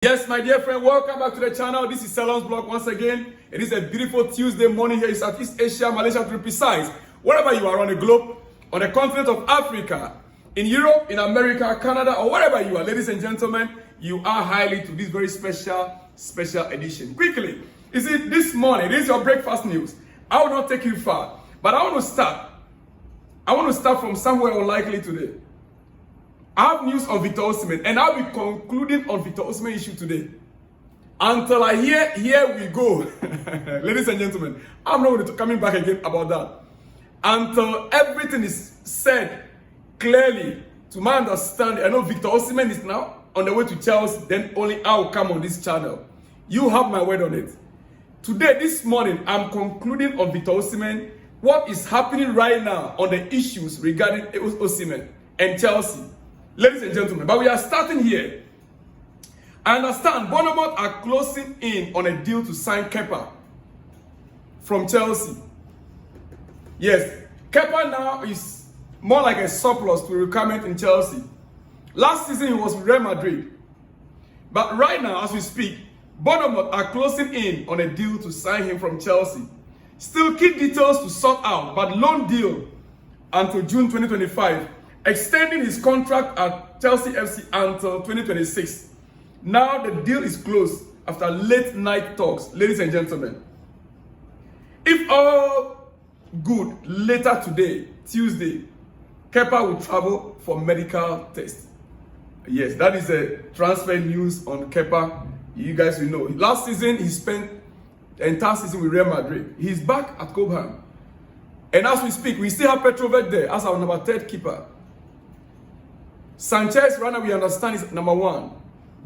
Yes, my dear friend, welcome back to the channel. This is Salon's Blog once again. It is a beautiful Tuesday morning here in Southeast Asia, Malaysia to be precise. Wherever you are on the globe, on the continent of Africa, in Europe, in America, Canada, or wherever you are, ladies and gentlemen, you are highly to this very special edition. Quickly, you see, this morning, this is your breakfast news. I will not take you far, but I want to start from somewhere unlikely today. I have news on Mikel Osimehn, and I'll be concluding on Mikel Osimehn issue today. Until I hear, here we go. Ladies and gentlemen, I'm not going to coming back again about that. Until everything is said clearly, to my understanding, I know Mikel Osimehn is now on the way to Chelsea, then only I will come on this channel. You have my word on it. Today, this morning, I'm concluding on Mikel Osimehn, what is happening right now on the issues regarding Osimehn and Chelsea. Ladies and gentlemen, but we are starting here. I understand Bournemouth are closing in on a deal to sign Kepa from Chelsea. Yes, Kepa now is more like a surplus to requirement in Chelsea. Last season he was with Real Madrid. But right now, as we speak, Bournemouth are closing in on a deal to sign him from Chelsea. Still key details to sort out, but loan deal until June 2025. Extending his contract at Chelsea FC until 2026. Now the deal is closed after late night talks, ladies and gentlemen. If all good, later today, Tuesday, Kepa will travel for medical test. Yes, that is a transfer news on Kepa. You guys will know. Last season, he spent the entire season with Real Madrid. He's back at Cobham. And as we speak, we still have Petrovic there as our number 3rd keeper. Sanchez, right now we understand, is number 1.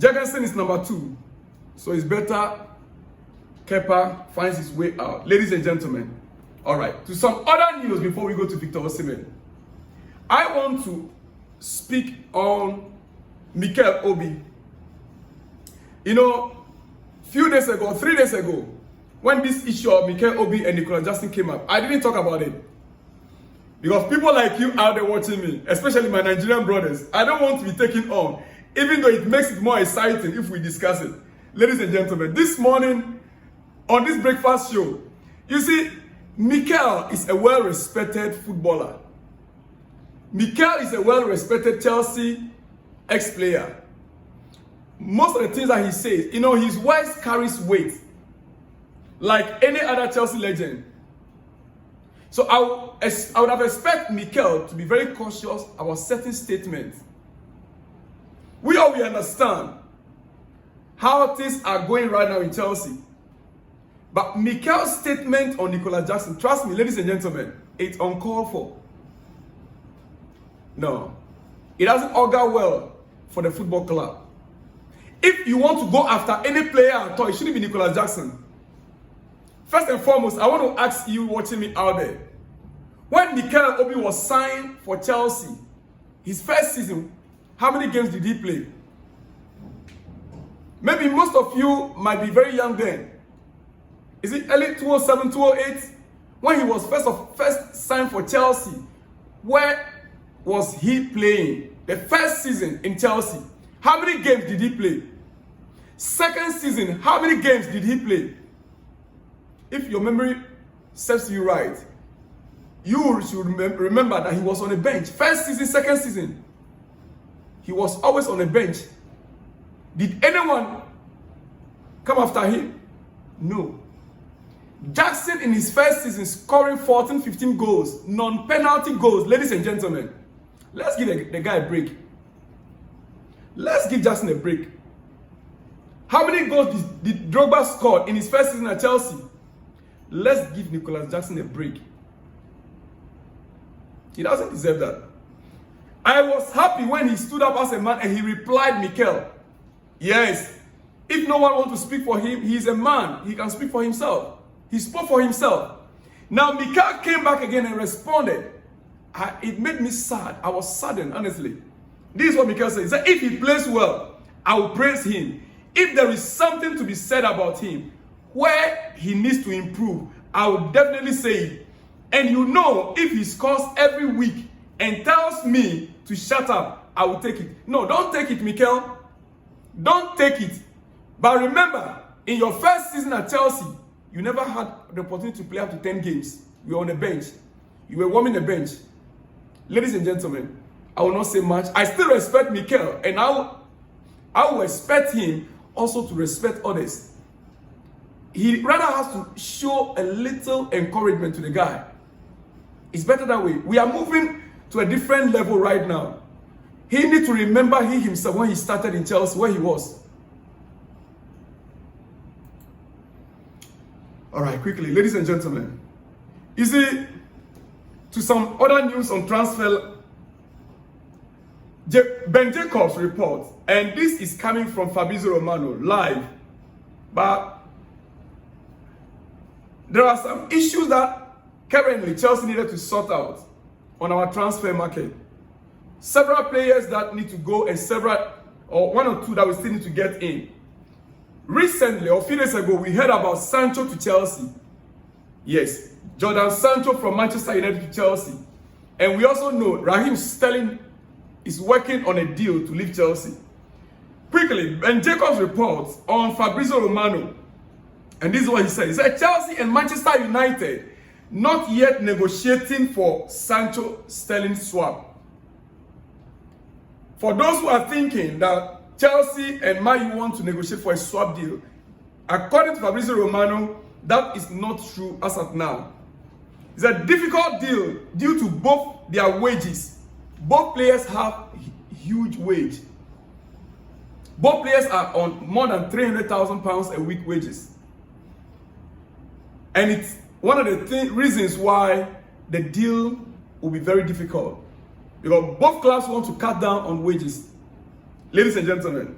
Jurgensen is number 2. So it's better Kepa finds his way out. Ladies and gentlemen, all right, to some other news before we go to Mikel Osimehn. I want to speak on Mikel Obi. You know, few days ago, 3 days ago, when this issue of Mikel Obi and Nicolas Jackson came up, I didn't talk about it. Because people like you out there watching me, especially my Nigerian brothers, I don't want to be taken on, even though it makes it more exciting if we discuss it. Ladies and gentlemen, this morning, on this breakfast show, you see, Mikel is a well-respected footballer. Mikel is a well-respected Chelsea ex-player. Most of the things that he says, you know, his words carries weight, like any other Chelsea legend. So I would have expected Mikel to be very cautious about certain statements. We understand how things are going right now in Chelsea. But Mikel's statement on Nicolas Jackson, trust me, ladies and gentlemen, it's uncalled for. No, it doesn't augur well for the football club. If you want to go after any player at all, it shouldn't be Nicolas Jackson. First and foremost, I want to ask you watching me out there. When Mikel Obi was signed for Chelsea, his first season, how many games did he play? Maybe most of you might be very young then. Is it early 2007, 2008? When he was first signed for Chelsea, where was he playing? The first season in Chelsea, how many games did he play? Second season, how many games did he play? If your memory serves you right, you should remember that he was on the bench. First season, second season, he was always on the bench. Did anyone come after him? No. Jackson in his first season scoring 14, 15 goals, non-penalty goals. Ladies and gentlemen, let's give the guy a break. Let's give Jackson a break. How many goals did Drogba score in his first season at Chelsea? Let's give Nicolas Jackson a break. He doesn't deserve that. I was happy when he stood up as a man and he replied, Mikel, yes, if no one wants to speak for him, he's a man. He can speak for himself. He spoke for himself. Now, Mikel came back again and responded. It made me sad. I was saddened, honestly. This is what Mikel said. He said, if he plays well, I will praise him. If there is something to be said about him, where he needs to improve, I will definitely say it. And you know, if he scores every week and tells me to shut up, I will take it. No, don't take it, Mikel. Don't take it. But remember, in your first season at Chelsea, you never had the opportunity to play up to 10 games. You were on the bench. You were warming the bench. Ladies and gentlemen, I will not say much. I still respect Mikel, and I will expect him also to respect others. He rather has to show a little encouragement to the guy. It's better that way. We are moving to a different level right now. He needs to remember he himself when he started in Chelsea, where he was. All right, quickly, ladies and gentlemen. You see, to some other news on transfer, Ben Jacobs report, and this is coming from Fabrizio Romano live, but there are some issues that currently Chelsea needed to sort out on our transfer market. Several players that need to go and one or two that we still need to get in. Recently, or a few days ago, we heard about Sancho to Chelsea. Yes, Jordan Sancho from Manchester United to Chelsea. And we also know Raheem Stelling is working on a deal to leave Chelsea. Quickly, Ben Jacobs reports on Fabrizio Romano. And this is what he said. He said, Chelsea and Manchester United not yet negotiating for Sancho Stelling swap. For those who are thinking that Chelsea and Man U want to negotiate for a swap deal, according to Fabrizio Romano, that is not true as of now. It's a difficult deal due to both their wages. Both players have huge wage. Both players are on more than £300,000 a week wages. And it's one of the reasons why the deal will be very difficult. Because both clubs want to cut down on wages. Ladies and gentlemen.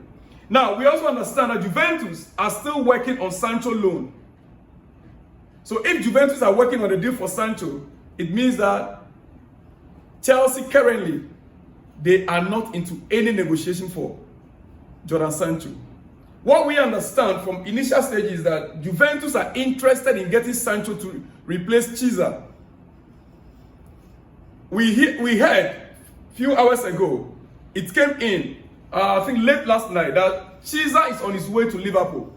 Now, we also understand that Juventus are still working on Sancho loan. So if Juventus are working on a deal for Sancho, it means that Chelsea currently, they are not into any negotiation for Jordan Sancho. What we understand from initial stages is that Juventus are interested in getting Sancho to replace Chiesa. We heard a few hours ago, it came in, I think late last night, that Chiesa is on his way to Liverpool.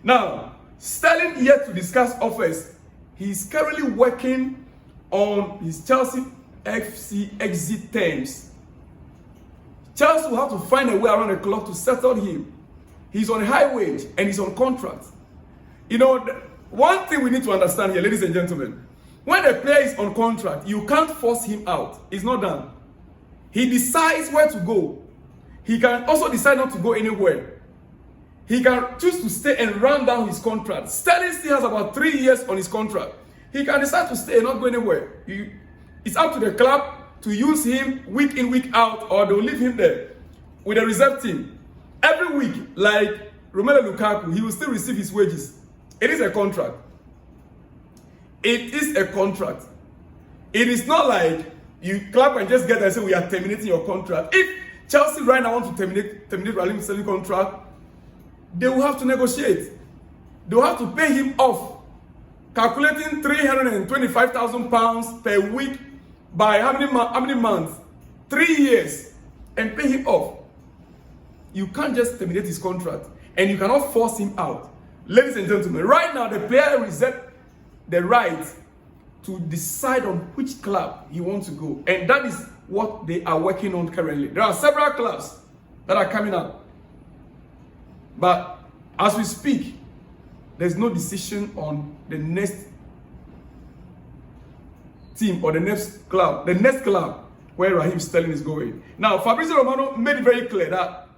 Now, Stelling yet to discuss offers. He is currently working on his Chelsea FC exit terms. Chelsea will have to find a way around the clock to settle him. He's on a high wage and he's on contract. You know, one thing we need to understand here, ladies and gentlemen, when a player is on contract, you can't force him out. It's not done. He decides where to go. He can also decide not to go anywhere. He can choose to stay and run down his contract. Stelling still has about 3 years on his contract. He can decide to stay and not go anywhere. It's up to the club to use him week in, week out, or they'll leave him there with a reserve team. Every week, like Romelu Lukaku, he will still receive his wages. It is a contract. It is a contract. It is not like you club and just get there and say, we are terminating your contract. If Chelsea right now want to terminate Raheem Stelling contract, they will have to negotiate. They will have to pay him off, calculating £325,000 per week by how many months? 3 years, and pay him off. You can't just terminate his contract, and you cannot force him out. Ladies and gentlemen, right now the player reserves the right to decide on which club he wants to go, and that is what they are working on currently. There are several clubs that are coming up. But as we speak, there's no decision on the next team or the next club where Raheem Stelling is going. Now, Fabrizio Romano made it very clear that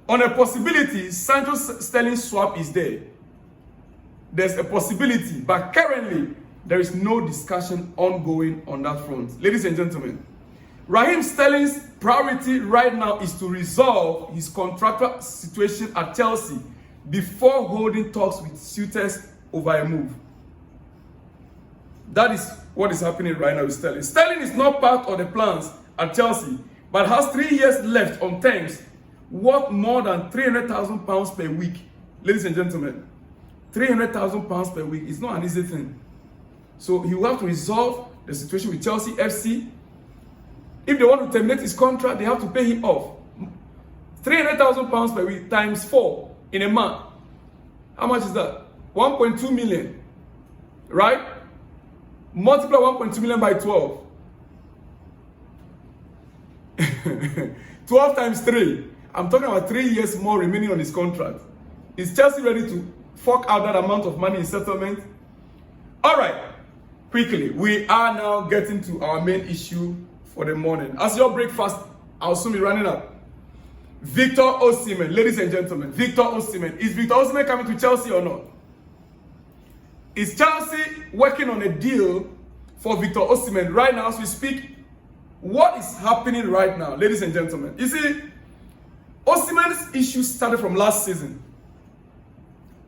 on a possibility, Sancho Stelling swap is there. There's a possibility, but currently, there is no discussion ongoing on that front. Ladies and gentlemen, Raheem Stelling's priority right now is to resolve his contractual situation at Chelsea before holding talks with suitors over a move. That is what is happening right now with Stelling. Stelling is not part of the plans at Chelsea, but has 3 years left on terms worth more than £300,000 per week. Ladies and gentlemen, £300,000 per week is not an easy thing. So he will have to resolve the situation with Chelsea FC. If they want to terminate his contract, they have to pay him off. £300,000 per week times 4 in a month. How much is that? 1.2 million, right? Multiply 1.2 million by 12. 12 times 3. I'm talking about 3 years more remaining on his contract. Is Chelsea ready to fork out that amount of money in settlement? All right, quickly, we are now getting to our main issue for the morning. As your breakfast, I'll soon be running up. Victor Osimehn, ladies and gentlemen, Victor Osimehn. Is Victor Osimehn coming to Chelsea or not? Is Chelsea working on a deal for Victor Osimehn right now as we speak? What is happening right now, ladies and gentlemen? You see, Osimehn's issue started from last season.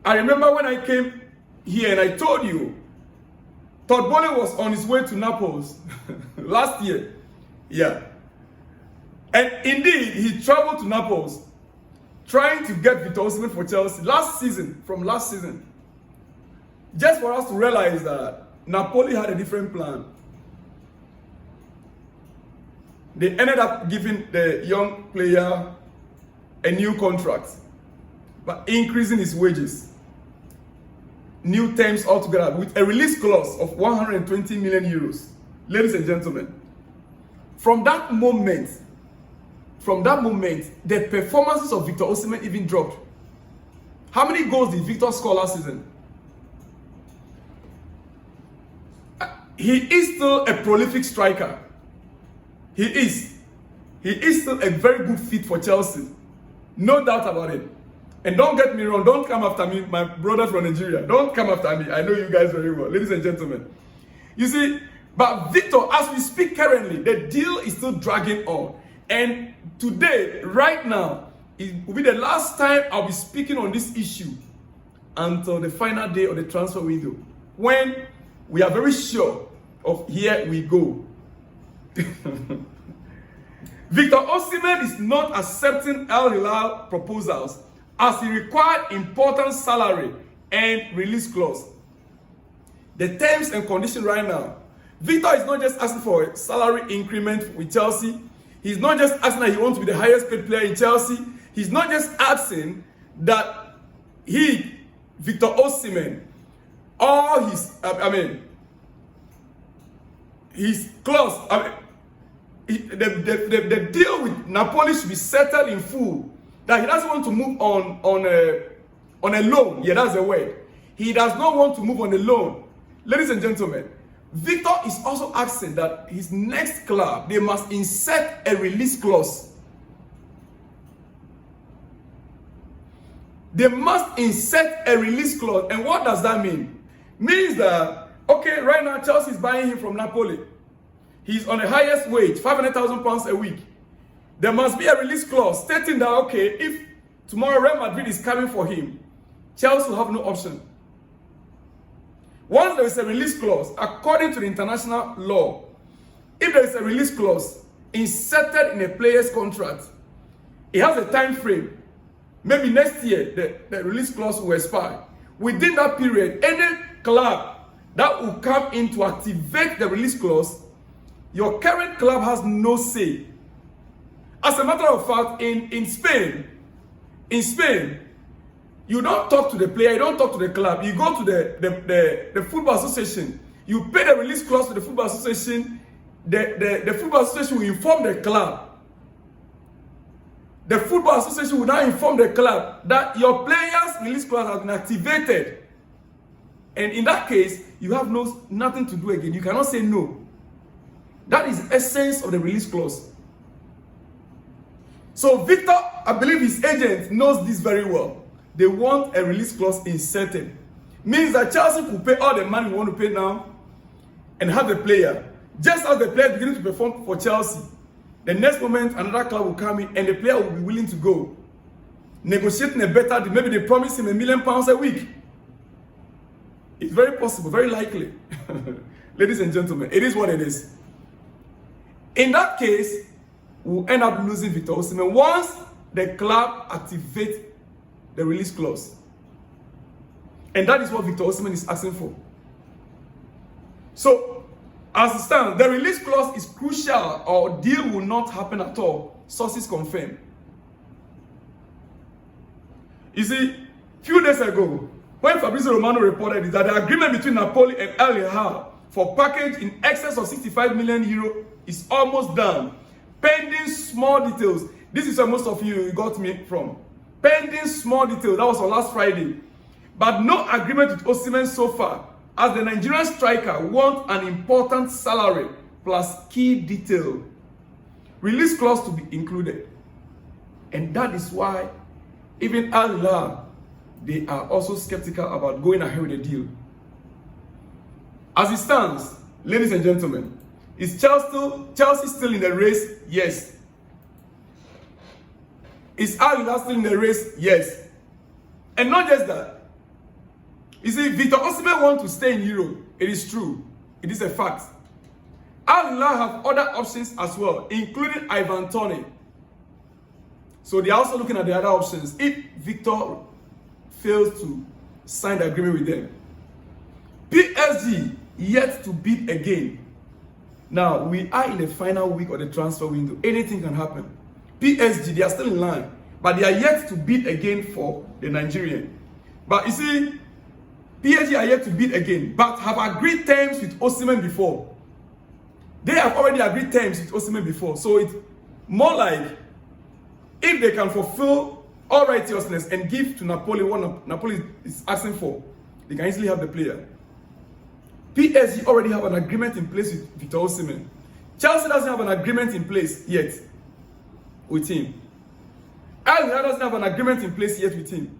I remember when I came here and I told you, Todd Bowley was on his way to Naples last year. Yeah. And indeed, he traveled to Naples trying to get Victor Osimehn for Chelsea from last season. Just for us to realize that Napoli had a different plan. They ended up giving the young player a new contract, but increasing his wages. New terms altogether with a release clause of 120 million euros. Ladies and gentlemen, from that moment, the performances of Victor Osimehn even dropped. How many goals did Victor score last season? He is still a prolific striker. He is still a very good fit for Chelsea. No doubt about it. And don't get me wrong, don't come after me, my brother from Nigeria. Don't come after me. I know you guys very well, ladies and gentlemen. You see, but Victor, as we speak currently, the deal is still dragging on. And today, right now, it will be the last time I'll be speaking on this issue until the final day of the transfer window, when we are very sure of here we go. Victor Osimehn is not accepting Al Hilal proposals as he required important salary and release clause. The terms and conditions right now, Victor is not just asking for a salary increment with Chelsea. He's not just asking that he wants to be the highest paid player in Chelsea. He's not just asking that Victor Osimehn, all his, his clause, the deal with Napoli should be settled in full. That he doesn't want to move on a loan. Yeah, that's the word. He does not want to move on a loan. Ladies and gentlemen, Victor is also asking that his next club, they must insert a release clause. They must insert a release clause. And what does that mean? Means that, okay, right now Chelsea is buying him from Napoli. He's on the highest wage, £500,000 a week. There must be a release clause stating that, okay, if tomorrow Real Madrid is coming for him, Chelsea will have no option. Once there is a release clause, according to the international law, if there is a release clause inserted in a player's contract, it has a time frame. Maybe next year, the release clause will expire. Within that period, any club that will come in to activate the release clause, your current club has no say. As a matter of fact, in Spain, you don't talk to the player, you don't talk to the club. You go to the football association. You pay the release clause to the football association. The football association will inform the club. The football association will now inform the club that your player's release clause has been activated. And in that case, you have nothing to do again. You cannot say no. That is the essence of the release clause. So Victor, I believe his agent knows this very well. They want a release clause inserted. Means that Chelsea will pay all the money we want to pay now and have the player. Just as the player beginning to perform for Chelsea, the next moment another club will come in and the player will be willing to go. Negotiating a better deal. Maybe they promise him £1 million a week. It's very possible, very likely. Ladies and gentlemen, it is what it is. In that case, we'll end up losing Victor Osimehn once the club activates the release clause. And that is what Victor Osimehn is asking for. So, as it stands, the release clause is crucial or deal will not happen at all. Sources confirm. You see, few days ago, when Fabrizio Romano reported that the agreement between Napoli and Al Hilal for package in excess of 65 million euro is almost done, pending small details. This is where most of you got me from. Pending small details. That was on last Friday. But no agreement with Osimehn so far, as the Nigerian striker wants an important salary plus key detail. Release clause to be included. And that is why even Al Hilal, they are also skeptical about going ahead with the deal. As it stands, ladies and gentlemen, is Chelsea still in the race? Yes. Is Al Hilal still in the race? Yes. And not just that. You see, Victor Osimehn wants to stay in Europe. It is true. It is a fact. Al Hilal have other options as well, including Ivan Toney. So they are also looking at the other options if Victor fails to sign the agreement with them. PSG yet to bid again. Now, we are in the final week of the transfer window. Anything can happen. PSG, they are still in line, but they are yet to bid again for the Nigerian. But you see, PSG are yet to bid again, but have agreed terms with Osimehn before. They have already agreed terms with Osimehn before. So it's more like, if they can fulfill all righteousness and give to Napoli what Napoli is asking for, they can easily have the player. PSG already have an agreement in place with Victor Osimehn. Chelsea doesn't have an agreement in place yet with him. Al Hilal doesn't have an agreement in place yet with him.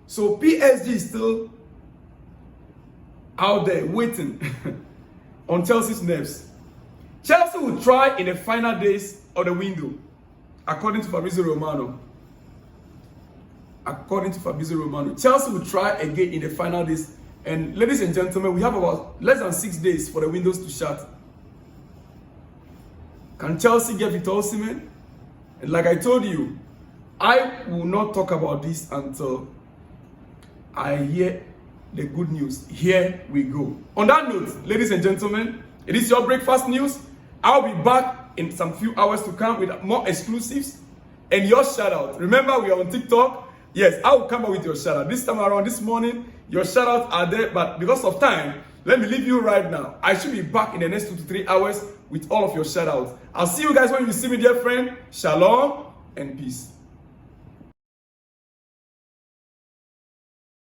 So PSG is still out there waiting on Chelsea's nerves. Chelsea will try in the final days of the window, according to Fabrizio Romano. According to Fabrizio Romano, Chelsea will try again in the final days. And ladies and gentlemen, we have about less than 6 days for the windows to shut. Can Chelsea get Victor Osimehn? And like I told you, I will not talk about this until I hear the good news. Here we go. On that note, ladies and gentlemen, it is your breakfast news. I'll be back in some few hours to come with more exclusives and your shout out. Remember, we are on TikTok. Yes, I will come up with your shout out. This time around, this morning, your shout outs are there, but because of time, let me leave you right now. I should be back in the next 2 to 3 hours with all of your shout outs. I'll see you guys when you see me, dear friend. Shalom and peace.